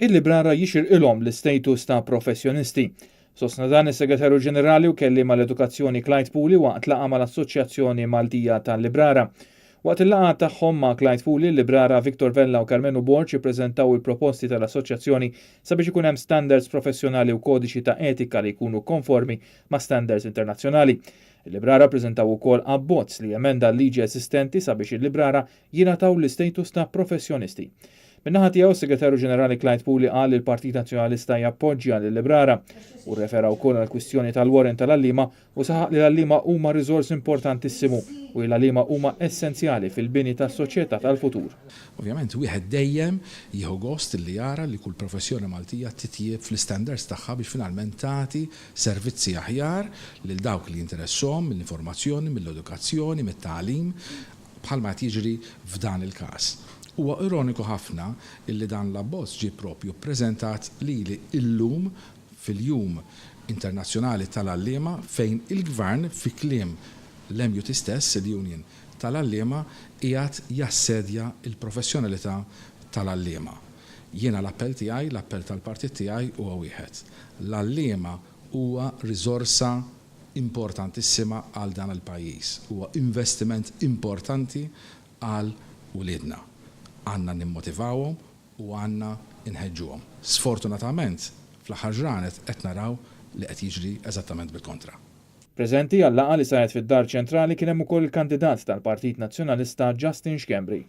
il-librara jixirqilhom l-istatus ta' professjonisti. Sostna dan is-Segretarju Ġenerali u kelli mal-Edukazzjoni Clyde Pooley waqt laqgħa mal-Assoċjazzjoni Maltija tal-Librara. Waqt il-laqgħa tagħhom ma' Clyde Pooley, il-librara Victor Vella u Carmenu Borg jippreżentaw il-proposti tal-assoċjazzjoni sabiex ikun hemm standards professjonali u kodiċi ta' etika li jkunu konformi ma' standards internazzjonali. Il-librara preżentaw ukoll abbozz li emenda l-liġi esistenti sabiex il-librara jingħataw l-istatus ta' professjonisti. Min-naħa tiegħu is-Segretarju Ġenerali Clyde Pooley qal li l-Partit Nazzjonalista jappoġġja lill-librara u rrefera wkoll għall-kwistjoni tal-warrant tal-għalliema u saħaq li l-għalliema huma riżors importantissimu u l-għalliema huma essenzjali fil-bini tas-soċjetà tal-futur. Ovvjament wieħed dejjem jieħu gost li jara li kull professjoni Maltija titjieb fl-istandards tagħha biex finalment tagħti servizzi aħjar lil dawk li jinteresshom mill-informazzjoni, mill-edukazzjoni, mit-tagħlim bħalma jiġri f'dan il-każ. Huwa ironiku ħafna illi dan l-abbozz ġie propju ppreżentat lili illum fil-Jum Internazzjonali tal-Għalliema fejn il-Gvern fi kliem l-MUT stess, il-Union tal-Għalliema, qiegħed jassedja il-professjonalità tal-għalliema. Jiena l-appell tiegħi, l-appell tal-partit tiegħi huwa wieħed. L-għalliema huwa riżorsa importantissima għal dan il-pajjiż, huwa investiment importanti għal uliedna. Għanna nimmotivawhom u għanna inħeġġuhom. Sfortunatament, fl-aħħar ġranet qed naraw li qed jiġri eżattament bil-kontra. Preżenti għall-laqgħa li saret fid-Dar Ċentrali kien hemm ukoll il-kandidat tal-Partit Nazzjonalista Justin Schembri.